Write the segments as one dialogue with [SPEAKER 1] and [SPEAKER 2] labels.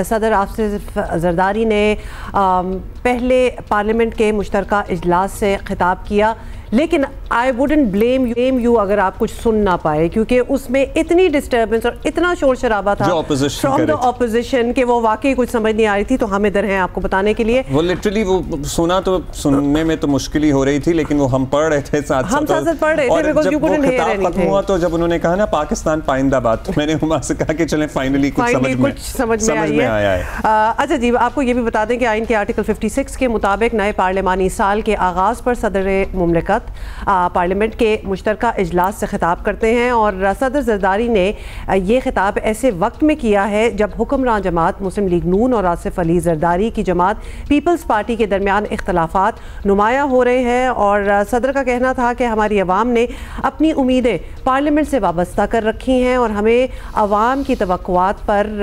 [SPEAKER 1] सदर आसिफ जरदारी ने पहले पार्लियामेंट के मुश्तरका इजलास से खिताब किया, लेकिन आई वुडंट ब्लेम यू अगर आप कुछ सुन ना पाए, क्योंकि उसमें इतनी डिस्टर्बेंस और इतना शोर शराबा था फ्रॉम द ऑपोजिशन कि वो वाकई कुछ समझ नहीं आ रही थी। तो हम इधर हैं आपको बताने के लिए।
[SPEAKER 2] वो लिटरली वो सुना तो सुनने में तो मुश्किल ही हो रही थी, लेकिन वो हम पढ़ रहे थे साथ
[SPEAKER 1] हम साथ पढ़ रहे थे because you couldn't hear anything.
[SPEAKER 2] खत्म हुआ तो जब उन्होंने कहा ना पाकिस्तान पाइंदाबाद, तो मैंने वहां से कहा कि चलें फाइनली कुछ समझ में आया है।
[SPEAKER 1] अच्छा जी, आपको ये भी बता दें कि आइन के आर्टिकल 56 के मुताबिक नए पार्लियामानी साल के आगाज़ पर सदर मुमलिकत पार्लियामेंट के मुश्तरका इजलास से खिताब करते हैं, और सदर जरदारी ने ये खिताब ऐसे वक्त में किया है जब हुक्मरान जमात मुस्लिम लीग नून और आसिफ अली जरदारी की जमात पीपल्स पार्टी के दरमियान इख्तलाफात नुमाया हो रहे हैं। और सदर का कहना था कि हमारी अवाम ने अपनी उम्मीदें पार्लियामेंट से वाबस्ता कर रखी हैं और हमें अवाम की तवक्कुआत पर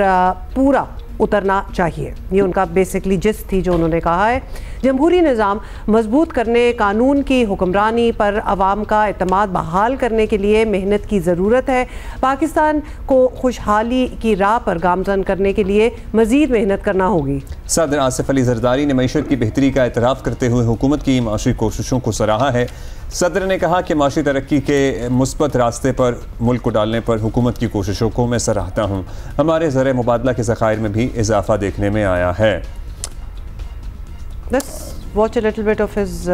[SPEAKER 1] पूरा उतरना चाहिए। ये उनका बेसिकली जिस थी जो उन्होंने कहा है। जमहूरी निज़ाम मजबूत करने, कानून की हुक्मरानी पर अवाम का एतमाद बहाल करने के लिए मेहनत की ज़रूरत है। पाकिस्तान को खुशहाली की राह पर गामज़न करने के लिए मज़ीद मेहनत करना होगी।
[SPEAKER 2] सदर आसिफ अली जरदारी ने मईशत की बेहतरी का एतराफ़ करते हुए हुकूमत की माशी कोशिशों को सराहा है। सदर ने कहा कि माशी तरक्की के मुस्बत रास्ते पर मुल्क को डालने पर हुकूमत की कोशिशों को मैं सराहता हूँ। हमारे ज़र मुबादला के ज़खायर में भी इजाफा देखने में आया है।
[SPEAKER 1] Watch a little bit of his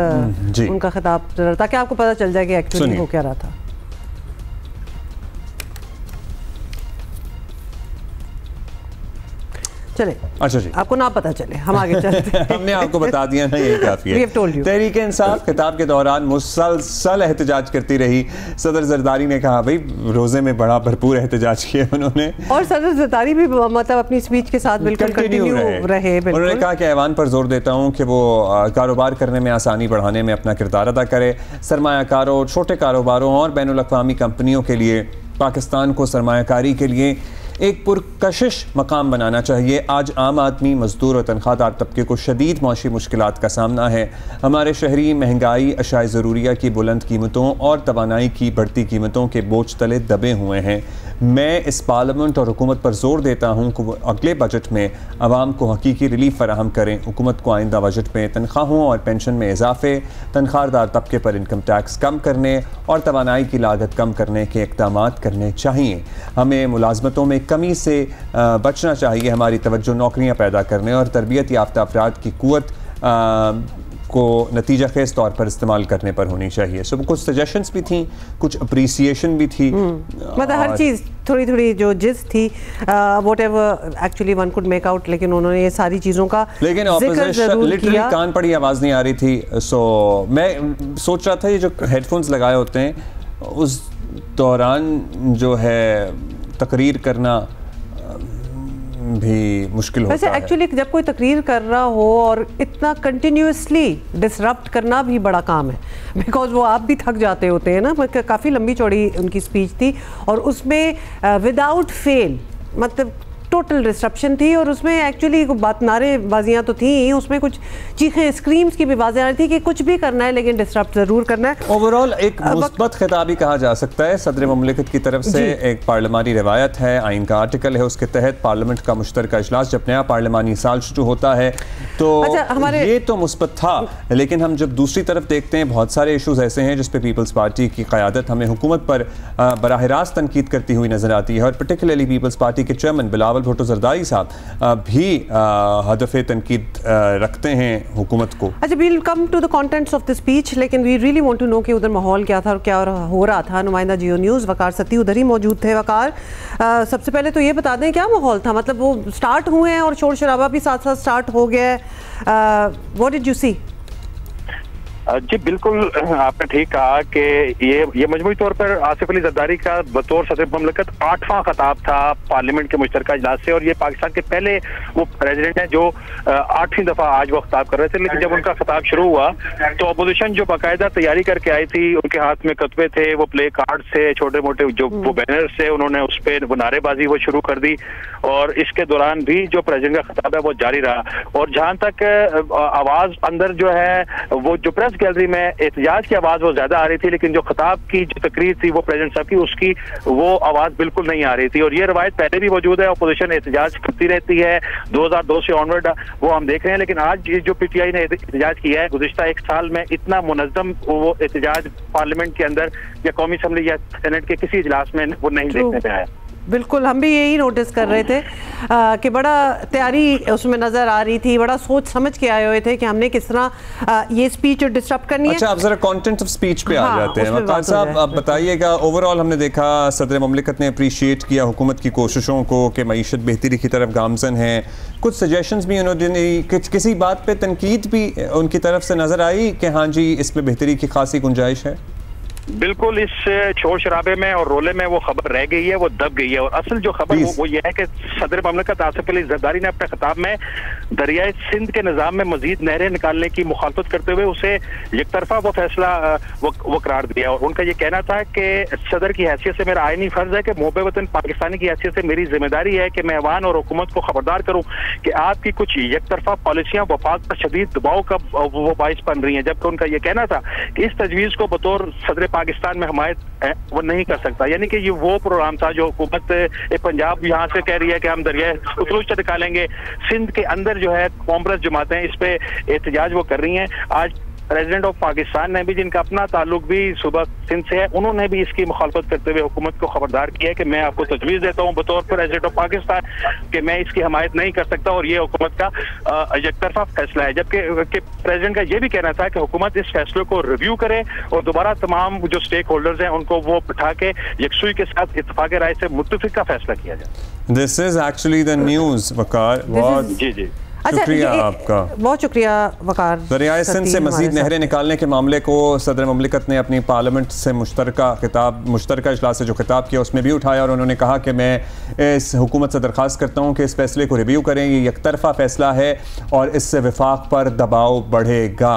[SPEAKER 1] उनका खिताब, ताकि आपको पता चल जाए कि एक्चुअली हो क्या रहा था। चले,
[SPEAKER 2] अच्छा जी,
[SPEAKER 1] आपको ना पता चले, हम आगे चलते हैं।
[SPEAKER 2] हमने आपको बता दिया ना, यही काफी है। तहरीक इंसाफ खिताब के दौरान मुसलसल एहतजाज करती रही। सदर जरदारी ने कहा भाई रोजे में बड़ा भरपूर एहतजाज किया उन्होंने, और
[SPEAKER 1] सदर जरदारी भी मतलब अपनी स्पीच के साथ बिल्कुल कंटिन्यू रहे।
[SPEAKER 2] उन्होंने कहा कि ऐवान पर जोर देता हूँ कि वो कारोबार करने में आसानी बढ़ाने में अपना किरदार अदा करे। सरमायाकारों, छोटे कारोबारों और बैनुल अक़वामी कंपनियों के लिए पाकिस्तान को सरमायाकारी के लिए एक पुरकशिश मकाम बनाना चाहिए। आज आम आदमी, मजदूर और तनख्वाहदार तबके को शदीद माशी मुश्किलात का सामना है। हमारे शहरी महंगाई, अशाए ज़रूरिया की बुलंद कीमतों और तवानाई की बढ़ती कीमतों के बोझ तले दबे हुए हैं। मैं इस पार्लियामेंट और हुकूमत पर जोर देता हूँ कि वो अगले बजट में आवाम को हकीकी रिलीफ फराहम करें। हुकूमत को आइंदा बजट में तनख्वाहों और पेंशन में इजाफे, तनख्वाहदार तबके पर इनकम टैक्स कम करने और तवानाई की लागत कम करने के इक़दाम करने चाहिए। हमें मुलाजमतों में कमी से बचना चाहिए। हमारी तवज्जो नौकरियाँ पैदा करने और तरबियत याफ्ता अफराद की क़ुव्वत को नतीजा खेज तौर पर इस्तेमाल करने पर होनी चाहिए। सो कुछ सजेशंस भी थी, कुछ अप्रिसिएशन भी थी,
[SPEAKER 1] मतलब हर चीज़ थोड़ी थोड़ी जो जिस थी what ever actually one could make out, लेकिन उन्होंने ये सारी चीज़ों का
[SPEAKER 2] लेकिन ऑपोजिशन लिटरली कान पड़ी आवाज़ नहीं आ रही थी। सो मैं सोच रहा था ये जो हेडफोन्स लगाए होते हैं उस दौरान जो है तकरीर करना भी मुश्किल होता है।
[SPEAKER 1] वैसे एक्चुअली जब कोई तकरीर कर रहा हो और इतना कंटिन्यूसली डिसरप्ट करना भी बड़ा काम है, बिकॉज वो आप भी थक जाते होते हैं ना। काफ़ी लंबी चौड़ी उनकी स्पीच थी और उसमें विदाउट फेल मतलब टोटल डिस्ट्रप्शन थी, और उसमें एक्चुअली बात नारेबाजियाँ तो थी, उसमें कुछ चीखें स्क्रीम्स की भी आवाज़ें आ रही थी कि कुछ भी करना है लेकिन डिस्टर्ब ज़रूर करना है।
[SPEAKER 2] ओवरऑल एक मुस्बत खिताब ही कहा जा सकता है सदर मुमलिकत की तरफ से। एक पार्लियामानी रिवायत है, आइन का आर्टिकल है, उसके तहत पार्लियामेंट का मुश्तरका इजलास जब नया पार्लियामानी साल शुरू होता है तो ये तो मुस्बत था। लेकिन हम जब दूसरी तरफ देखते हैं बहुत सारे इशूज़ ऐसे हैं जिस पर पीपल्स पार्टी की क़यादत हमें हुकूमत पर बराह रास्त तनकीद करती हुई नजर आती है, और पर्टिकुलरली पीपल्स पार्टी के चेयरमैन बिलावल भुट्टो जरदारी साहब भी हदफ़े तनकीद रखते हैं हुकूमत को।
[SPEAKER 1] अच्छा, we'll come to the contents of the speech, लेकिन we really want to know कि उधर माहौल क्या था और क्या हो रहा था। नुमाइंदा जियो न्यूज़ वकार सती उधर ही मौजूद थे। वकार, सबसे पहले तो ये बता दें क्या माहौल था, मतलब वो स्टार्ट हुए हैं और शोर शराबा भी साथ साथ स्टार्ट हो गया है। What did you see?
[SPEAKER 3] जी बिल्कुल, आपने ठीक कहा कि ये मजमूई तौर पर आसिफ अली जरदारी का बतौर सदर मुमलिकत 8वां खिताब था पार्लियामेंट के मुश्तरका इजलास से, और ये पाकिस्तान के पहले वो प्रेसिडेंट हैं जो 8वीं दफ़ा आज वो खिताब कर रहे थे। लेकिन जब उनका खिताब शुरू हुआ तो अपोजिशन जो बाकायदा तैयारी करके आई थी, उनके हाथ में कतबे थे, वो प्ले कार्ड से छोटे मोटे जो वो बैनर्स थे, उन्होंने उस पर वो नारेबाजी वो शुरू कर दी, और इसके दौरान भी जो प्रेसिडेंट का खिताब है वो जारी रहा। और जहाँ तक आवाज़ अंदर जो है वो जो प्रेस गैलरी में एहतजाज की आवाज वो ज्यादा आ रही थी, लेकिन जो खिताब की जो तकरीर थी वो प्रेसिडेंट साहब की, उसकी वो आवाज बिल्कुल नहीं आ रही थी। और ये रवायत पहले भी मौजूद है, अपोजिशन एहतजाज करती रहती है 2002 से ऑनवर्ड, वो हम देख रहे हैं। लेकिन आज जो पीटीआई ने एहतजाज किया है, गुज़िश्ता एक साल में इतना मुनज़्ज़म वो एहतजाज पार्लियामेंट के अंदर या कौमी असम्बली या सेनेट के किसी इजलास में वो नहीं देखने पे आया।
[SPEAKER 1] बिल्कुल, हम भी यही नोटिस कर रहे थे कि बड़ा तैयारी उसमें नज़र आ रही थी, बड़ा सोच समझ के आए हुए थे कि हमने किस तरह ये स्पीच डिस्टर्ब करनी है।
[SPEAKER 2] अच्छा, आप जरा कंटेंट ऑफ स्पीच पे आ जाते हैं। वकार साहब, आप बताइएगा, ओवरऑल हमने देखा सदर मुमलिकत ने अप्रिशिएट किया हुकूमत की कोशिशों को कि मईशत बेहतरी की तरफ गामजन है, कुछ सजेशंस भी उन्होंने, किसी बात पे तनकीद भी उनकी तरफ से नज़र आई कि हाँ जी इसमें बेहतरी की खासी गुंजाइश है?
[SPEAKER 3] बिल्कुल, इस शोर शराबे में और रोले में वो खबर रह गई है, वो दब गई है। और असल जो खबर वो ये है कि सदर ममलिकत आसिफ अली जरदारी ने अपने खिताब में दरियाए सिंध के निज़ाम में मजीद नहरें निकालने की मुखालफत करते हुए उसे एक तरफा वो फैसला वो करार दिया। और उनका ये कहना था कि सदर की हैसियत से मेरा आईनी फर्ज है कि मोहब्बे वतन पाकिस्तानी की हैसियत से मेरी जिम्मेदारी है कि मैं ऐवान और हुकूमत को खबरदार करूँ कि आपकी कुछ एक तरफा पॉलिसियाँ वफाक पर शदीद दबाव का वो बाइस बन रही हैं। जबकि उनका ये कहना था कि इस तजवीज़ को बतौर सदर पाकिस्तान में हमायत वो नहीं कर सकता। यानी कि ये वो प्रोग्राम था जो हुकूमत पंजाब यहाँ से कह रही है कि हम दरिया उतरूज निकालेंगे, सिंध के अंदर जो है कॉमर्स जमातें इस पे एहतजाज वो कर रही हैं। आज प्रेसिडेंट ऑफ पाकिस्तान ने भी, जिनका अपना ताल्लुक भी सूबा सिंध से है, उन्होंने भी इसकी मुखालफत करते हुए हुकूमत को खबरदार किया है कि मैं आपको तजवीज़ देता हूँ बतौर प्रेसिडेंट ऑफ पाकिस्तान कि मैं इसकी हमायत नहीं कर सकता और ये हुकूमत का एक तरफा फैसला है। जबकि प्रेसिडेंट का ये भी कहना था कि हुकूमत इस फैसले को रिव्यू करे और दोबारा तमाम जो स्टेक होल्डर्स हैं उनको वो बिठा के यकसुई के साथ इत्तेफाक राय से मुत्तफिक का फैसला किया जाए।
[SPEAKER 2] This is actually the news. Waqar,
[SPEAKER 3] ji जी,
[SPEAKER 2] शुक्रिया आपका,
[SPEAKER 1] बहुत शुक्रिया वकार।
[SPEAKER 2] दरियाए सिंध से मजीद नहरें निकालने के मामले को सदर मुमलिकत ने अपनी पार्लियामेंट से मुश्तरका इजलास से जो खिताब किया उसमें भी उठाया और उन्होंने कहा कि मैं इस हुकूमत से दरख्वास्त करता हूँ कि इस फैसले को रिव्यू करें, ये एक तरफा फैसला है और इससे वफाक पर दबाव बढ़ेगा।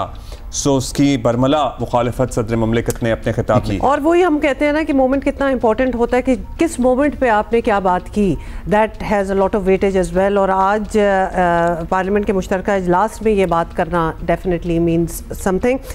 [SPEAKER 2] सो उसकी बरमला मुखालफत सदर मुमलिकत ने अपने खिताब की।
[SPEAKER 1] और वही हम कहते हैं ना कि मोमेंट कितना इंपॉर्टेंट होता है कि किस मोमेंट पे आपने क्या बात की, that has a lot of weightage as well. और आज पार्लियामेंट के मुश्तरका इजलास में ये बात करना डेफिनेटली मीन्स समथिंग।